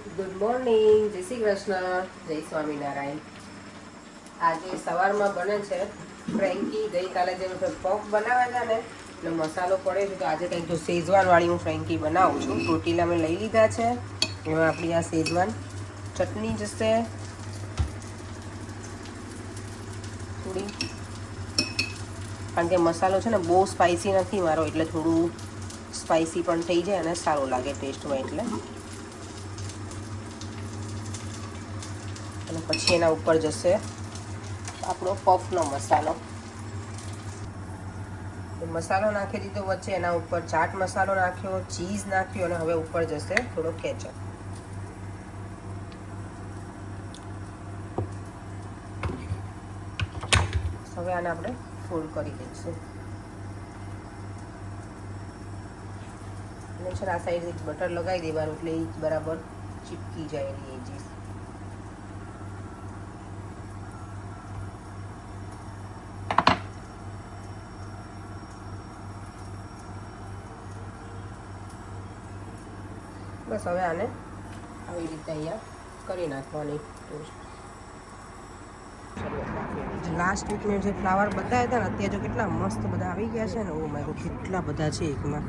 Good morning, જય શ્રી કૃષ્ણ, જય સ્વામિનારાયણ. આજે સવારમાં બને છે ફ્રેન્કી. ગઈકાલે જે પફ બનાવ્યા હતા ને એટલે મસાલો પડે છે, તો આજે કંઈક જો શેઝવાનવાળી હું ફ્રેન્કી બનાવું છું. ટોટીલા મેં લઈ લીધા છે. એમાં આપણી આ શેઝવાન ચટણી જશે થોડી, કારણ કે મસાલો છે ને બહુ સ્પાઇસી નથી મારો, એટલે થોડું સ્પાઇસી પણ થઈ જાય અને સારું લાગે ટેસ્ટમાં. એટલે અને પછી એના ઉપર જશે આપણો પફનો મસાલો. મસાલો નાખી દીધો વચ્ચે, એના ઉપર ચાટ મસાલો નાખ્યો, ચીઝ નાખ્યો અને હવે ઉપર જશે થોડો કેચઅપ. હવે આને આપણે ફોલ્ડ કરી દઈશું. અને છે આ સાઈડ બટર લગાવી દેવાનું એટલે એ બરાબર ચીપકી જાય એની એજીસ. બસ હવે આને આવી રીતે અહીંયા કરી નાખવાની ટોસ્ટ. લાસ્ટ વીક મેં જે ફ્લાવર બતાવ્યા હતા ને, અત્યારે જો કેટલા મસ્ત બધા આવી ગયા છે ને. ઓ માય ગોડ, કેટલા બધા છે એકમાં,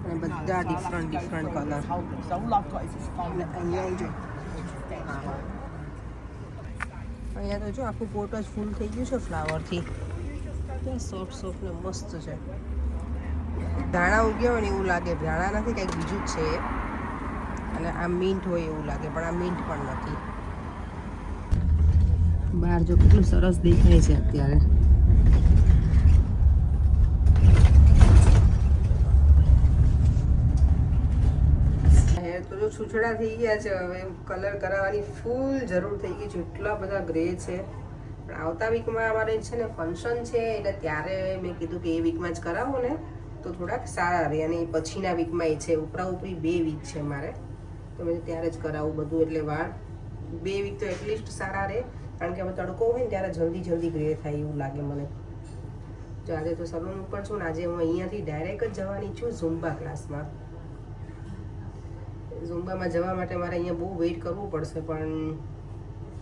અને બધા ડિફરન્ટ કલર. અહીંયા જો અહીંયા તો જો આખું પોટ જ ફૂલ થઈ ગયું છે ફ્લાવરથી. સોફ્ટ ને મસ્ત છે. ધાણા ઉગ્યા હોય ને એવું લાગે, ધાણા નથી, કંઈક બીજું જ છે. અને આ મિન્ટ હોય એવું લાગે, પણ આ મિન્ટ પણ નથી. બહાર જો કેટલું સરસ દેખાય છે અત્યારે. હેર તો જો છૂછડા થઈ ગયા છે, હવે કલર કરાવવાની ફૂલ જરૂર થઈ ગઈ છે. એટલા બધા ગ્રે છે. પણ આવતા વીકમાં અમારે છે ને ફંક્શન છે, એટલે ત્યારે મેં કીધું કે એ વીકમાં જ કરાવો ને તો થોડાક સારા રહે. અને પછીના વીકમાં એ છે, ઉપરી 2 વીક છે મારે, તો મેં ત્યારે જ કરાવું બધું. એટલે વાળ 2 વીક તો એટલીસ્ટ સારા રહે, કારણ કે હવે તડકો હોય ને ત્યારે જલ્દી ગ્રે થાય એવું લાગે મને. જો આજે તો સલૂન ઉપર છું ને, આજે હું અહીંયાથી ડાયરેક્ટ જ જવાની છું ઝુમ્બા ક્લાસમાં. ઝુમ્બામાં જવા માટે મારે અહીંયા બહુ વેઇટ કરવું પડશે, પણ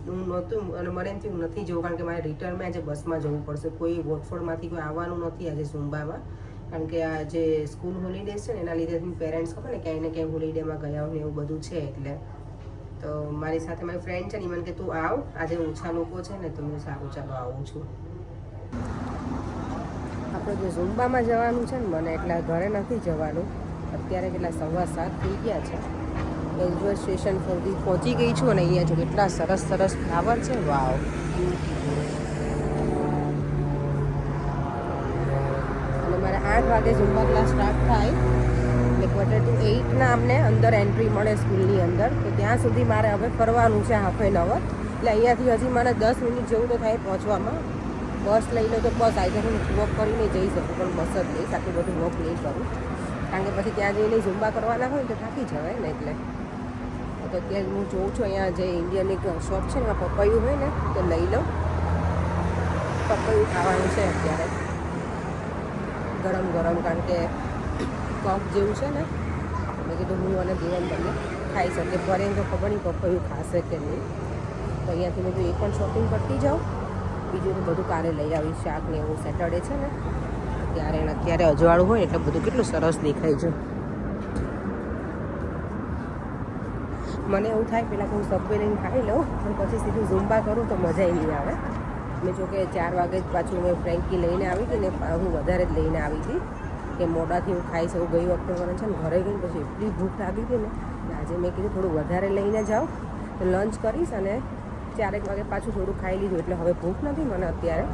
હું નહોતું અને મને એમથી હું નથી જવું, કારણ કે મારે રિટર્નમાં આજે બસમાં જવું પડશે. કોઈ વોટફોર્ડમાંથી કોઈ આવવાનું નથી આજે ઝુમ્બામાં, કારણ કે આ જે સ્કૂલ હોલિડેઝ છે ને એના લીધે પેરેન્ટ્સ ખબર ને ક્યાંય ને ક્યાંય હોલિડેમાં ગયા હોય ને એવું બધું છે. એટલે તો મારી સાથે મારી ફ્રેન્ડ છે ને, મને કે તું આવ, આજે ઓછા લોકો છે ને, તો મેં સારું ચાલો આવું છું. આપણે જે ઝુમ્બામાં જવાનું છે ને મને, એટલે ઘરે નથી જવાનું. અત્યારે કેટલા 7:15 થઈ ગયા છે. રેલવે સ્ટેશન સુધી પહોંચી ગઈ છું અને અહીંયા જો કેટલા સરસ ફ્લાવર છે. વાવ, અને મારે 8 વાગે ઝુમ્બા ક્લાસ સ્ટાર્ટ થાય, 7:45 અમને અંદર એન્ટ્રી મળે સ્કૂલની અંદર. તો ત્યાં સુધી મારે હવે ફરવાનું છે હાફ એન અવર. એટલે અહીંયાથી હજી મારે 10 મિનિટ જેવું તો થાય પહોંચવામાં. બસ લઈ લો તો બસ આજે હું વોક કરીને જઈ શકું, પણ બસ જ લઈશ, આટલું બધું વોક નહીં કરું, કારણ કે પછી ત્યાં જઈને ઝુમ્બા કરવાના હોય તો થાકી જવાય ને. એટલે તો અત્યારે હું જોઉં છું અહીંયા જે ઇન્ડિયનની શોપ છે ને, એમાં પપૈયું હોય ને તો લઈ લઉં. પપૈયું ખાવાનું છે અત્યારે ગરમ, કારણ કે કફ જેવું છે ને. મેં કીધું હું અને જીવન બંને ખાઈ શકીએ. ફરે તો ખબર નહીં પપૈયું ખાશે કે નહીં. તો અહીંયાથી મેં એ પણ શોપિંગ કરતી જાઉં. બીજું તો બધું કાલે લઈ આવીશ. શાક ને એવું સેટરડે છે ને, અત્યારે અજવાળું હોય એટલે બધું કેટલું સરસ દેખાય છે. મને એવું થાય પહેલાં હું સબવે લઈને ખાઈ લઉં, પણ પછી સીધું ઝુમ્બા કરું તો મજા નહીં આવે. મેં જો કે 4 વાગે જ પાછું મેં ફ્રેન્કી લઈને આવી હતી ને, હું વધારે જ લઈને આવી હતી કે મોડાથી હું ખાઈ શકું. ગઈ વખતે મને છે ને ઘરે ગઈને પછી એટલી ભૂખ લાગી હતી ને, આજે મેં કીધું થોડું વધારે લઈને જાઉં તો લંચ કરીશ, અને 4 વાગે પાછું થોડું ખાઈ લીધું. એટલે હવે ભૂખ નથી મને અત્યારે.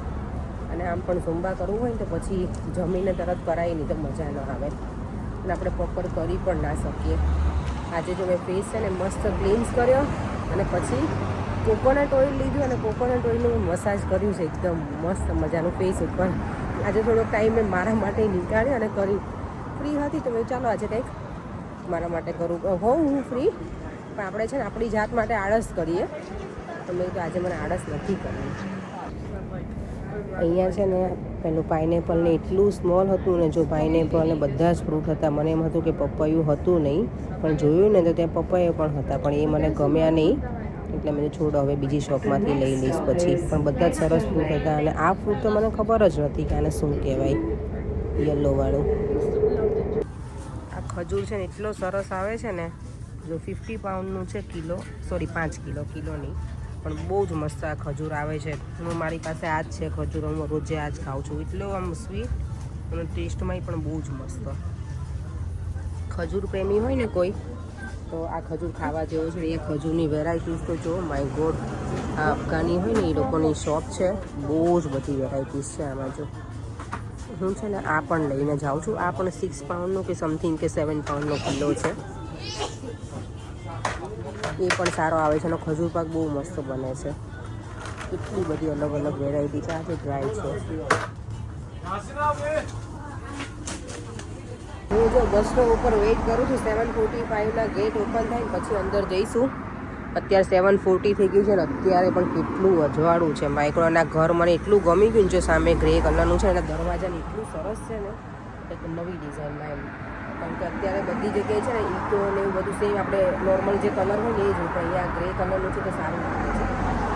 અને આમ પણ ઝુમ્બા કરવું હોય ને તો પછી જમીને તરત કરાવી નહીં તો મજા ન આવે, અને આપણે પ્રોપર કરી પણ ના શકીએ. આજે જો મેં ફેસ છે ને મસ્ત ક્લીન્સ કર્યો, અને પછી કોકોનટ ઓઇલ લીધું અને કોકોનટ ઓઇલનું મસાજ કર્યું છે એકદમ મસ્ત મજાનું ફેસ ઉપર. આજે થોડોક ટાઈમ મેં મારા માટે નીકાળ્યો અને કરી. ફ્રી હતી તો મેં ચાલો આજે કંઈક મારા માટે કરું. હું ફ્રી, પણ આપણે છે ને આપણી જાત માટે આળસ કરીએ, તો મેં તો આજે મને આળસ નથી કરવી. અહીંયા છે ને પેલું પાઇનેપલ ને એટલું સ્મોલ હતું ને, જો પાઇનેપલ ને બધા જ ફ્રૂટ હતા. મને એમ હતું કે પપૈયું હતું નહીં, પણ જોયું ને તો ત્યાં પપૈયા પણ હતા, પણ એ મને ગમ્યા નહીં, એટલે મેં છોડ હવે બીજી શોપમાંથી લઈ લઈશ પછી. પણ બધા જ સરસ ફ્રૂટ હતા, અને આ ફ્રૂટ તો મને ખબર જ નથી કે આને શું કહેવાય, યલોવાળું. આ ખજૂર છે ને એટલો સરસ આવે છે ને, જો 50 પાઉન્ડનું છે કિલો, સોરી 5 કિલો, કિલો નહીં, પણ બહુ જ મસ્ત આ ખજૂર આવે છે. હું મારી પાસે આ જ છે ખજૂર, હું રોજે આ જ ખાઉં છું. એટલો આમ સ્વીટ અને ટેસ્ટમાંય પણ બહુ જ મસ્ત. ખજૂર પ્રેમી હોય ને કોઈ તો આ ખજૂર ખાવા જેવું છે. એ ખજૂરની વેરાયટીઝ તો જો માય ગોડ, આ અફઘાની હોય ને એ લોકોની શોપ છે, બહુ જ બધી વેરાયટીઝ છે આમાં. જો હું છે ને આ પણ લઈને જાઉં છું. આ પણ 6 પાઉન્ડનું કે સમથિંગ કે 7 પાઉન્ડનો કિલો છે. એ પણ સારો આવે છે, અને ખજૂર પાક બહુ મસ્ત બને છે. કેટલી બધી અલગ અલગ વેરાયટી છે. આ જે ડ્રાય છે. હું જો બસ સ્ટોપ ઉપર વેઇટ કરું છું. 7:45ના ગેટ ઓપન થાય પછી અંદર જઈશું. અત્યારે 7:40 થઈ ગયું છે ને અત્યારે પણ કેટલું અજવાળું છે. માઇક્રોના ઘર મને એટલું ગમી ગયું છે. સામે ગ્રે કલરનું છે, એના દરવાજાને એટલું સરસ છે ને, એક નવી ડિઝાઇનમાં એમ. કારણ કે અત્યારે બધી જગ્યાએ છે ને ઈંટો ને એવું બધું સેમ આપણે નોર્મલ જે કલર હોય ને એ જ હોય, પણ અહીંયા ગ્રે કલરનું છે તો સારું લાગે છે.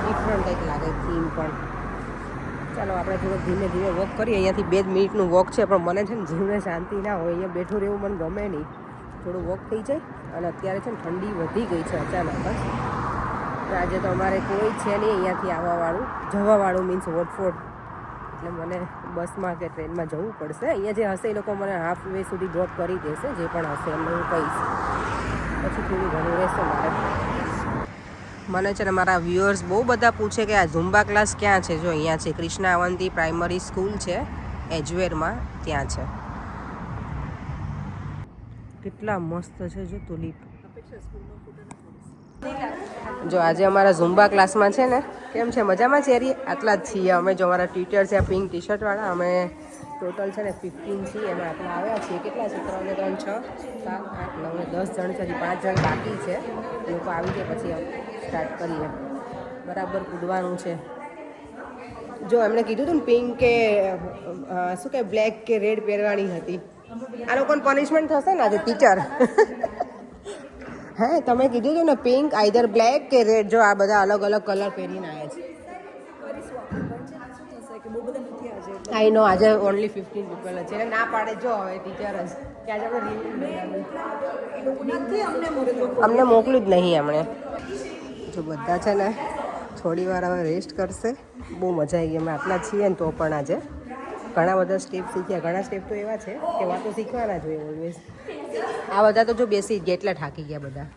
ડિફરન્ટ કંઈક લાગે થીમ પણ. ચાલો આપણે થોડોક ધીમે ધીમે વોક કરીએ. અહીંયાથી 2 મિનિટનું વોક છે, પણ મને છે ને જીવને શાંતિ ના હોય, અહીંયા બેઠું રહેવું મને ગમે નહીં. થોડું વોક થઈ જાય. અને અત્યારે છે ને ઠંડી વધી ગઈ છે અચાનક જ. આજે તો અમારે કોઈ છે નહીં અહીંયાથી આવવાવાળું, જવાવાળું મીન્સ વોટફોર્ડ, એટલે મને બસમાં કે ટ્રેનમાં જવું પડશે. અહીંયા જે હશે એ લોકો મને હાફ વે સુધી ડ્રોપ કરી દેશે, જે પણ હશે એમને હું કહીશ. પછી થોડું ઘણું રહેશે મારે. મને છે ને મારા વ્યુઅર્સ બહુ બધા પૂછે કે આ ઝુમ્બા ક્લાસ ક્યાં છે. જો અહીંયા છે, કૃષ્ણા અવંતી પ્રાઇમરી સ્કૂલ છે એજવેરમાં, ત્યાં છે. કેટલા મસ્ત છે જો તુલિપ. જો આજે અમારા ઝુમ્બા ક્લાસમાં છે ને, કેમ છે મજામાં છે યારી? આટલા જ છીએ અમે. જો અમારા ટીચર છે પિંક ટી શર્ટવાળા, અમે ટોટલ છે ને 15 છીએ. એમાં આટલા આવ્યા છીએ. કેટલા છે? 3 ને 3 6 7 8 9 ને 10 જણ છે. હજી 5 જણ બાકી છે. એ લોકો આવી જાય પછી સ્ટાર્ટ કરીએ. બરાબર કૂદવાનું છે. જો એમણે કીધું હતું ને પિંક કે શું કે બ્લેક કે રેડ પહેરવાની હતી. આ લોકોને પનિશમેન્ટ થશે ને આજે ટીચર? હે તમે કીધું હતું ને પિંક આઈધર બ્લેક કે રેડ. જો આ બધા અલગ અલગ કલર પહેરીને આવ્યા છે. આઈ નો આજે ઓનલી 15 પીપલ છે. એને ના પાડે જો હવે ટીચર જ કે આજે અમને મોકલ્યું જ નહીં એમણે. જો બધા છે ને થોડી વાર હવે રેસ્ટ કરશે. બહુ મજા આવી ગઈ. અમે આટલા છીએ ને તો પણ આજે ઘણા બધા સ્ટેપ શીખ્યા. ઘણા સ્ટેપ તો એવા છે કે વાતો શીખવાના જોઈએ ઓલવેઝ. આ બધા તો જો બેસી ગયા એટલા થાકી ગયા બધા.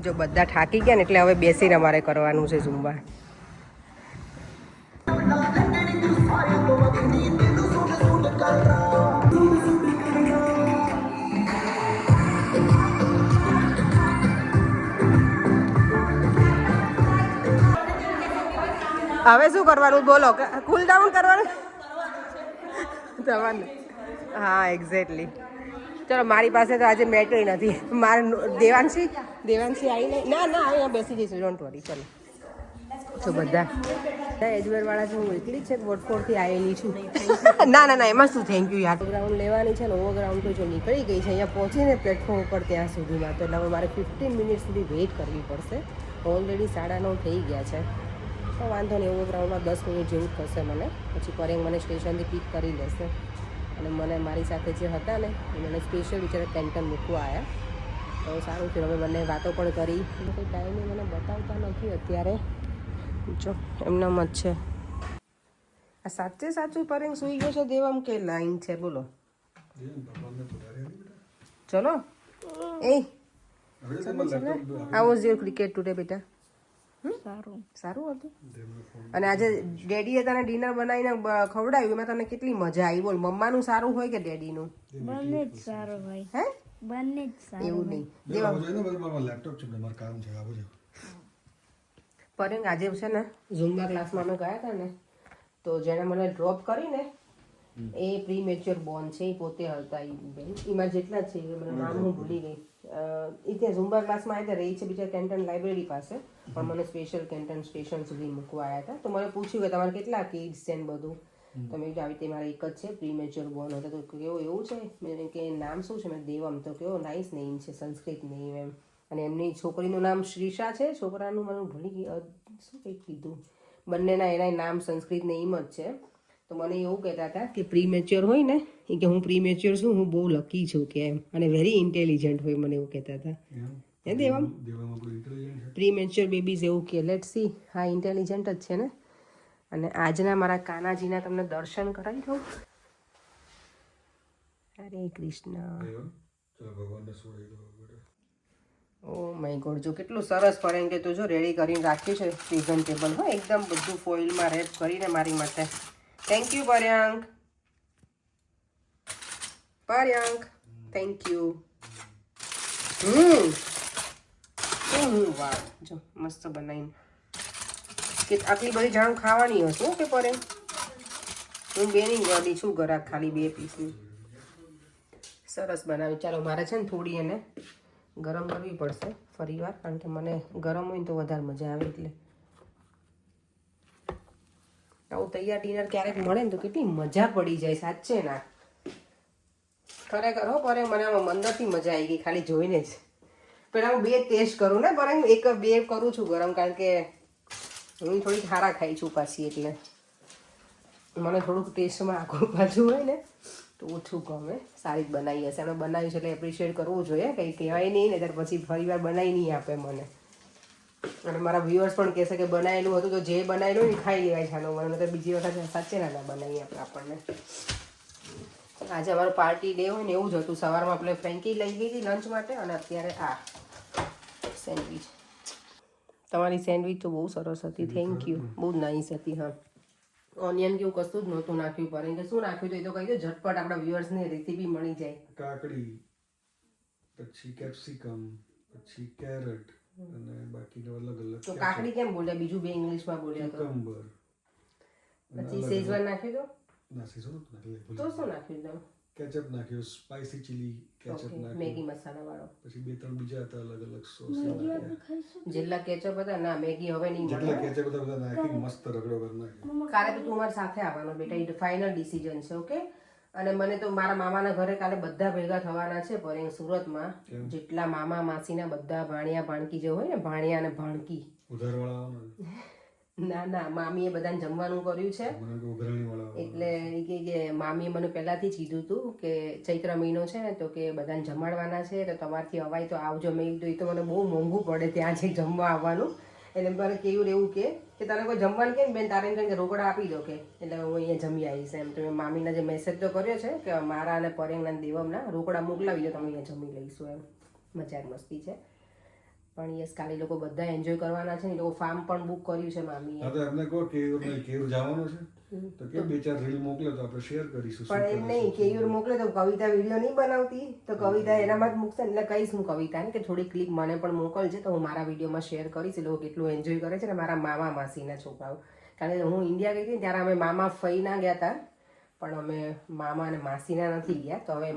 જો બધા થાકી ગયા ને એટલે હવે બેસીને અમારે કરવાનું છે ઝુમ્બા. હવે શું કરવાનું બોલો? કુલ ડાઉન કરવાનું તમારે? હા એક્ઝેક્ટલી. ચલો મારી પાસે તો આજે મેટરી નથી. મારે દેવાંશી આવીને ના અહીંયા બેસી જઈશું. Don't worry. ચલો તો બધા એજવેરવાળા છે. હું એકલી જ છે વોટફોર્ડથી આવેલી છું. ના એમાં શું થેન્ક યુ યાર. ગ્રાઉન્ડ લેવાની છે ને ઓવરગ્રાઉન્ડ તો જો નીકળી ગઈ છે. અહીંયા પહોંચીને પ્લેટફોર્મ ઉપર ત્યાં સુધીમાં તો એટલે હવે મારે 15 મિનિટ સુધી વેઇટ કરવી પડશે. ઓલરેડી 9:30 થઈ ગયા છે. તો વાંધો નહીં, ઓવરગ્રાઉન્ડમાં 10 મિનિટ જેવું થશે મને. પછી પરેંગ મને સ્ટેશનથી પિક કરી લેશે. અને મને મારી સાથે જે હતા ને એ મને સ્પેશિયલ બિચારા કેન્ટન મૂકવા આવ્યા. તો સારું થયું. હવે બંને વાતો પણ કરી. કંઈ ટાઈમે મને બતાવતા નથી અત્યારે. જો એમનામ જ છે. આ સાચે સાચું પરેંગ સૂઈ ગયો છે દેવામ કે લાઈન છે? બોલો ચલો. Ah how was your cricket today બેટા? સારું હતું. અને આજે ડેડીએ તને ડિનર બનાવીને ખવડાવ્યું, એમાં તને કેટલી મજા આવી? બોલ, મમ્માનું સારું હોય કે ડેડીનું? બંને જ સારું હોય. હે? બંને જ સારું. એવું નહીં. પરેંગ આજે છે ને ઝુમ્બા ક્લાસમાં અમે ગયા હતા ને તો જેણે મને ડ્રોપ કરીને એ પ્રી મેચ્યોર બોર્ન છે, એ પોતે હતા એ બેન. એમાં જેટલા છે એ મને નામ હું ભૂલી ગઈ. એ ત્યાં ઝુંબા ક્લાસમાં આવ્યા રહી છે બીજા કેન્ટન લાઇબ્રેરી પાસે, પણ મને સ્પેશિયલ કેન્ટન સ્ટેશન સુધી મૂકવા આવ્યા હતા. તો મને પૂછ્યું કે તમારે કેટલા કિડ્સ છે ને બધું. તો મેં આવી રીતે મારે એક જ છે પ્રી મેચ્યોર બોર્ન હતા. તો કેવું એવું છે મેં કે નામ શું છે? મેં દેવમ. તો કેવો નાઇસ નેમ છે, સંસ્કૃત નેમ એમ. અને એમની છોકરીનું નામ શ્રીષા છે, છોકરાનું મને ભૂલી ગઈ શું કંઈક કીધું. બંનેના એના નામ સંસ્કૃત નેમ જ છે. તો મને એવું કહેતા હતા કે પ્રી મેચ્યોર હોય ને એ કે હું પ્રી મેચ્યોર છું, હું બહુ લકી છું કે એમ, અને વેરી ઇન્ટેલિજન્ટ હોય, મને એવું કહેતા હતા. હે દેવમ? પ્રી મેચ્યોર બેબીઝ એવું કે લેટ સી. હા, ઇન્ટેલિજન્ટ જ છે ને. અને આજના મારા કાનાજીના તમને દર્શન કરાવી દઉં. હરે કૃષ્ણ. ઓ માય ગોડ, જો કેટલું સરસ પડે કે તું જો રેડી કરીને રાખ્યું છે પ્રેઝન્ટેબલ. હા, એકદમ બધું ફોઇલમાં રેપ કરીને મારી માટે. Thank you Paryank. Paryank thank you. વાહ, જો મસ્ત બનાવીને કે આટલી બધી જાણું ખાવાની હશે કે પરે. હું બેની ગળી છું ગરાક ખાલી 2 પીસની. સરસ બનાવી. ચાલો મારે છે ને થોડી એને ગરમ કરવી પડશે ફરી વાર, કારણ કે મને ગરમ હોય ને તો વધારે મજા આવે. એટલે આવું તૈયાર ડિનર ક્યારેક મળે ને તો કેટલી મજા પડી જાય સાચે ના. ખરેખર હો પરે, મને આમાં મંદરથી મજા આવી ગઈ ખાલી જોઈને જ. પેલા હું 2 ટેસ્ટ કરું ને પરે, 1-2 કરું છું ગરમ, કારણ કે હું થોડીક ખારા ખાઈ છું પાછી, એટલે મને થોડુંક ટેસ્ટમાં આખું પાછું હોય ને તો ઓછું ગમે. સારી જ બનાવી હશે, અમે બનાવ્યું છે એટલે એપ્રિશિએટ કરવું જોઈએ. કંઈ કહેવાય નહીં ને ત્યારે પછી ફરી વાર બનાવી નહીં આપે મને. અને મારા વ્યુઅર્સ પણ કહેશે કે બનાવેલું હતું તો જે બનાવેલું ને ખાઈ લેવાય છાનો મને, તો બીજી વખત સાચે ના બનાવી આપણે આપણને. આજે અમારું પાર્ટી ડે હોય ને એવું જ હતું. સવારમાં આપણે ફ્રેન્કી લઈ ગઈ હતી લંચ માટે, અને અત્યારે આ સેન્ડવિચ. તમારી સેન્ડવિચ તો બહુ સરસ હતી, થેન્ક યુ. બહુ નાઇસ હતી. હા, ઓનિયન કેવું કશું જ નહોતું નાખ્યું, પણ કે શું નાખ્યું તો એ તો કહી દો, ઝટપટ આપણા વ્યુઅર્સને રેસીપી મળી જાય. કાકડી, પછી કેપ્સિકમ, પછી કેરેટ, અને બાકીનો અલગ અલગ. તો કાકડી કેમ બોલ્યા? બીજું 2 ઇંગ્લિશમાં બોલ્યા તો. કુકુંબર. પછી સેઝવાન નાખ્યું તો? ના, સેઝવાન નાખ્યું. તો શું નાખ્યું તમે? કેચઅપ નાખ્યું, સ્પાઇસી ચીલી કેચઅપ નાખ્યું, મેગી મસાલા વાળો. પછી 2-3 બીજા હતા અલગ અલગ સોસ. જેટલા કેચઅપ હતા ના, મેગી હવે નહીં મળે. જેટલા કેચઅપ હતા બધા નાખી મસ્ત રગડો કરી નાખ્યો. કાલે તો તું મારી સાથે આવવાનો બેટા, એ ફાઇનલ ડિસિઝન છે. ઓકે. અને મને તો મારા મામાના ઘરે કાલે બધા ભેગા થવાના છે પર સુરતમાં. જેટલા મામા માસીના બધા ભાણિયા ભાણકી જે હોય ને, ભાણિયા અને ભાણકી. ઉધારવાળા આવવાના? ના ના, મામીએ બધાને જમવાનું કર્યું છે. એટલે કે મામીએ મને પહેલાથી જ કીધું હતું કે ચૈત્ર મહિનો છે ને, તો કે બધાને જમાડવાના છે, તો તમારથી અવાય તો આવજો. મેં કીધું એ તો મને બહુ મોંઘું પડે ત્યાં છે જમવા આવવાનું. એટલે મને કેવું એવું કે તને કોઈ જમવાનું કે ને બેન, તારે એમ કે રોકડા આપી દો કે, એટલે હું અહીંયા જમી આવીશ એમ. તો મેં મામીના જે મેસેજ તો કર્યો છે કે મારા અને પરેંગના દેવમના રોકડા મોકલાવી દો, તમે અહીંયા જમી લઈશું એમ. મજાક મસ્તી છે. પણ યસ, કાલે લોકો બધા એન્જોય કરવાના છે ને, લોકો ફાર્મ પણ બુક કર્યું છે મામીએ. હા, તો એમને કહો કેયુર જવાનું છે તો કે 2-4 રીલ મોકલે તો આપણે શેર કરીશું. પણ એમ નહીં, કેયુર મોકલે તો કવિતા વિડીયો નહીં બનાવતી, તો કવિતા એનામાં જ મૂકશે. એટલે કહીશ હું કવિતાને કે થોડી ક્લિપ મને પણ મોકલજે, તો હું મારા વિડીયોમાં શેર કરીશ. લોકો કેટલું એન્જોય કરે છે ને મારા મામા માસીના છોકરાઓ. કારણ કે હું ઇન્ડિયા ગઈ હતી ને ત્યારે અમે મામા ફઈના ગયા હતા, પણ અમે મામા અને માસીના નથી ગયા. તો હવે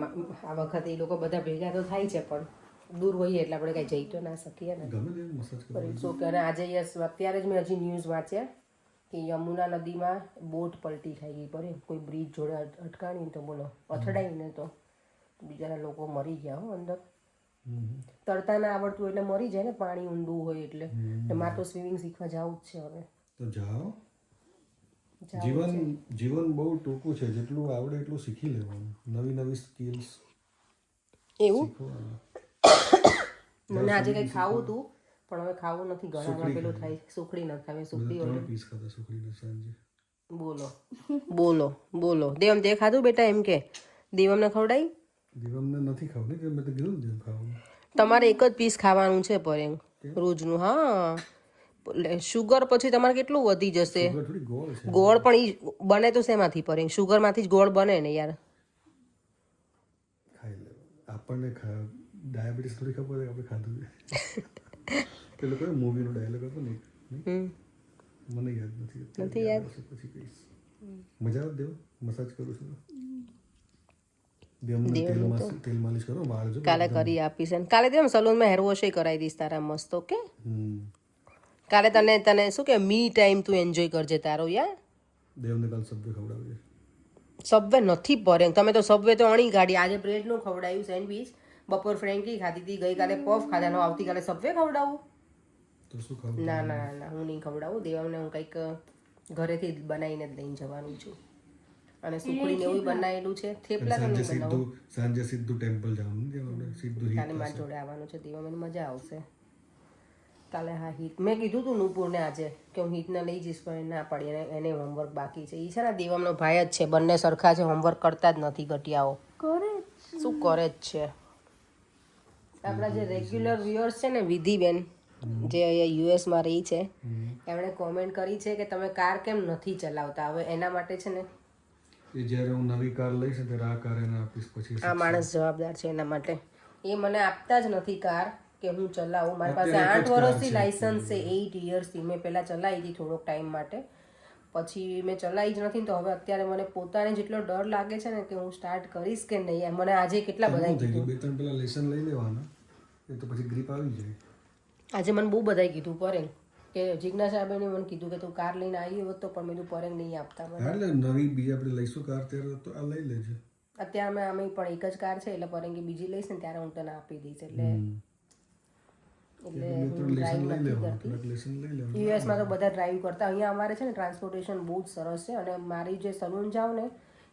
આ વખતે એ લોકો બધા ભેગા તો થાય છે, પણ દૂર હોઈએ એટલે આપણે કઈ જઈ તો ના શકીએ ને. સો કે આજે યસ, અત્યારે જ મેં હજી ન્યૂઝ વાંચ્યા કે યમુના નદીમાં બોટ પલટી ખાઈ ગઈ. પર કોઈ બ્રિજ જોડે અટકાણી તો બોલો, અથડાઈને તો બીજા લોકો મરી ગયા હો અંદર. તરતા ના આવડતું એટલે મરી જાય ને, પાણી ઊંડું હોય એટલે. મારે તો સ્વિમિંગ શીખવા જવું જ છે હવે. તો જાઓ. જીવન બહુ ટૂંકું છે, જેટલું આવડે એટલું શીખી લેવાનું, નવી નવી સ્કિલ્સ એવું. મને આજે કઈ ખાવું હતું પણ હવે ખાવું નથી, ગળામાં પેલું થાય. સુખડી નથી ખાવી, સુખડી હોય. 3 પીસ ખાધા સુખડીના સાંજે. બોલો બોલો બોલો. દેવમ તે ખાધું બેટા? એમ કે દેવમને ખવડાવી? દેવમને નથી ખાવું ને, મેં તો કીધું દેવ ખાવાનું. તમારે એક જ પીસ ખાવાનું છે પરેંગ રોજનું. હા, શુગર પછી તમારે કેટલું વધી જશે. ગોળ પણ ઈ બને તો શેમાંથી પરેંગ? શુગરમાંથી જ ગોળ બને ને યાર. ખાઈ લે, આપણને ડાયાબિટીસ થોડી ખબર હોય આપણે ખાધું છે. પેલો કયો મૂવીનો ડાયલોગ હતો ને, મને યાદ નથી યાદ. પછી કહીશ. મજા આવે દેવ મસાજ કરું છું દેવને તેલ માલિશ કરો વાળ જો કાલે કરી આપીશ ને કાલે તેમ સલૂનમાં હેર વોશ કરાવી દઈશ તારા મસ્ત ઓકે કાલે તને શું કે મી ટાઈમ તું એન્જોય કરજે તારો યાર દેવને કાલ સબ્વે ખવડાવજે સબવે નથી પરે તમે તો સબવે તો અણી કાઢી આજે બ્રેડનું ખવડાવ્યું સેન્ડવીચ બપોર ફ્રેન્કી ખાધી હતી ગઈકાલે પફ ખાધાનો આવતીકાલે સબવે ખવડાવું તો શું ખાવ ના હું નહીં ખવડાવું દેવાને હું કંઈક ઘરેથી જ બનાવીને જ લઈને જવાનું છું અને સુખડીને એવું બનાવેલું છે થેપલા તો નહીં બનાવું સાંજે સીધું ટેમ્પલ જવાનું ને સીધું કાલે મારી જોડે આવવાનું છે દેવા મને મજા આવશે કાલે હા હિત મેં કીધું તું નુપુરને આજે કે હું હિતને લઈ જઈશ પણ ના પડી એને હોમવર્ક બાકી છે એ છે ને દેવમનો ભાઈ જ છે બંને સરખા છે હોમવર્ક કરતા જ નથી ઘટિયાઓ શું કરે જ છે આપણા જે રેગ્યુલર વ્યુઅર્સ છે ને વિધિબેન જે અહીંયા યુએસમાં રહી છે એમણે કોમેન્ટ કરી છે કે તમે કાર કેમ નથી ચલાવતા હવે એના માટે છે ને એ જ્યારે હું નવી કાર લઈશ ને ત્યારે આ કાર એને આપીશ પછી આ માણસ જવાબદાર છે એના માટે એ મને આપતા જ નથી કાર કે હું ચલાવું મારી પાસે 8 વર્ષથી લાયસન્સ છે 8 યર્સથી મેં પહેલાં ચલાવી હતી થોડોક ટાઈમ માટે પછી મેં ચલાવી જ નથી તો હવે અત્યારે મને પોતાને જેટલો ડર લાગે છે ને કે હું સ્ટાર્ટ કરીશ કે નહીં મને આજે કેટલા બધા કીધું 2-3 પેલા લેસન લઈ લેવાના એ તો પછી ગ્રીપ આવી જાય આજે મને બહુ બધાએ કીધું પરેંગ કે જિજ્ઞાસા સાહેબે મને કીધું કે તું કાર લઈને આવી હોત તો પણ મેં પરેંગ નહીં આપતા મને એટલે નવી બીજી આપણે લઈશું કાર ત્યારે તો આ લઈ લેજે અત્યારે મેં અમે પણ એક જ કાર છે એટલે પરેંગે બીજી લઈશ ને ત્યારે હું તને આપી દઈશ એટલે યુએસમાં તો બધા ડ્રાઈવ કરતા અહીંયા અમારે છે ને ટ્રાન્સપોર્ટેશન બહુ જ સરસ છે અને મારી જે સલૂન જાઉં ને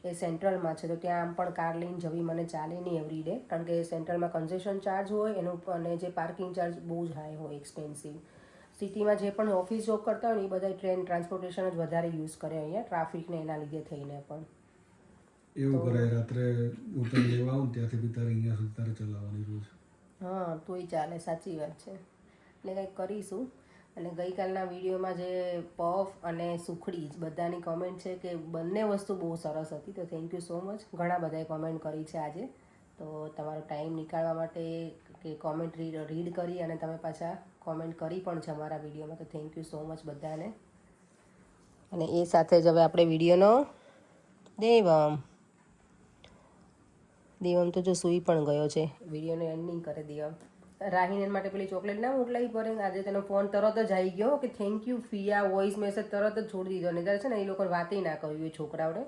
એ સેન્ટ્રલમાં છે તો ત્યાં આમ પણ કાર લઈને જવી મને ચાલે નહીં એવરી ડે કારણ કે સેન્ટ્રલમાં કન્સેશન ચાર્જ હોય એનું અને જે પાર્કિંગ ચાર્જ બહુ જ હાઈ હોય એક્સપેન્સિવ સિટીમાં જે પણ ઓફિસ જોબ કરતા હોય ને એ બધા ટ્રેન ટ્રાન્સપોર્ટેશન જ વધારે યુઝ કરે અહીંયા ટ્રાફિકને એના લીધે થઈને પણ એવું કરાય રાત્રે ઉતર લેવા આવું ત્યાંથી બી તારે અહીંયા સુધી તારે ચલાવવાની રોજ હા તોય ચાલે સાચી વાત છે એટલે કંઈક કરીશું અને ગઈકાલના વિડીયોમાં જે પફ અને સુખડી બધાની કોમેન્ટ છે કે બંને વસ્તુ બહુ સરસ હતી તો થેન્ક યુ સો મચ ઘણા બધાએ કોમેન્ટ કરી છે આજે તો તમારો ટાઈમ નીકાળવા માટે કે કોમેન્ટ રીડ કરી અને તમે પાછા કોમેન્ટ કરી પણ છે અમારા વિડીયોમાં તો થેન્ક યુ સો મચ બધાને અને એ સાથે જ હવે આપણે વિડીયોનો દેવમ તો જો સૂઈ પણ ગયો છે વિડીયોને એન્ડ નહીં કરે દેવમ રાહીને માટે પેલી ચોકલેટ ના મોકલાવી પડે આજે તેનો ફોન તરત જ આવી ગયો કે થેન્ક યુ ફિયા વોઇસ મેસેજ તરત જ છોડી દીધો ને ત્યારે છે ને એ લોકોને વાતે ના કર્યું એ છોકરાઓને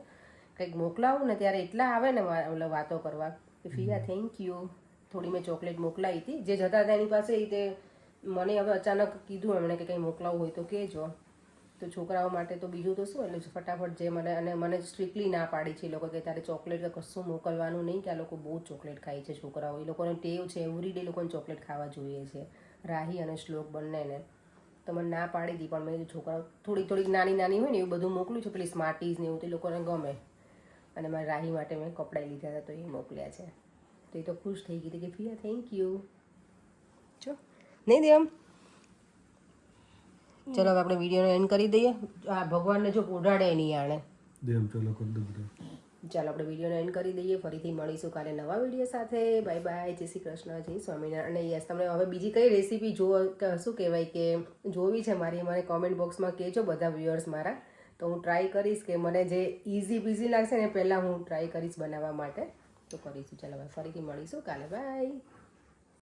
કંઈક મોકલાવું ને ત્યારે એટલા આવે ને વાતો કરવા કે ફિયા થેન્ક યુ થોડી મેં ચોકલેટ મોકલાવી હતી જે જતા હતા એની પાસે એ તે મને હવે અચાનક કીધું એમણે કે કંઈ મોકલાવવું હોય તો કહેજો તો છોકરાઓ માટે તો બીજું તો શું એટલે ફટાફટ જે મને અને મને સ્ટ્રિક્ટલી ના પાડી છે એ લોકો કે તારે ચોકલેટ કે કશું મોકલવાનું નહીં કે આ લોકો બહુ ચોકલેટ ખાય છે છોકરાઓ એ લોકોને ટેવ છે એવરી ડે લોકોને ચોકલેટ ખાવા જોઈએ છે રાહી અને શ્લોક બંનેને તો મને ના પાડી હતી પણ મેં છોકરાઓ થોડીક નાની હોય ને એવું બધું મોકલ્યું છે પેલી સ્માર્ટીઝ ને એવું તો એ લોકોને ગમે અને મારી રાહી માટે મેં કપડાં લીધા હતા તો એ મોકલ્યા છે તો એ તો ખુશ થઈ ગઈ હતી કે ફિયા થેન્ક યુ જો નહીં દેવમ ચલો હવે આપણે વિડીયોને એન્ડ કરી દઈએ આ ભગવાનને જો ઉડાડે નહીં આણે દેમ ચલો કર દો ચાલો આપણે વિડીયોને એન્ડ કરી દઈએ ફરીથી મળીશું કાલે નવા વિડીયો સાથે બાય બાય જય શ્રી કૃષ્ણ જય સ્વામિનારાયણ અને યસ તમને હવે બીજી કઈ રેસીપી શું કહેવાય કે જોવી છે મારી મને કોમેન્ટ બોક્સમાં કહેજો બધા વ્યુઅર્સ મારા તો હું ટ્રાય કરીશ કે મને જે ઇઝી બીઝી લાગશે ને પહેલાં હું ટ્રાય કરીશ બનાવવા માટે તો કરીશું ચાલો હવે ફરીથી મળીશું કાલે બાય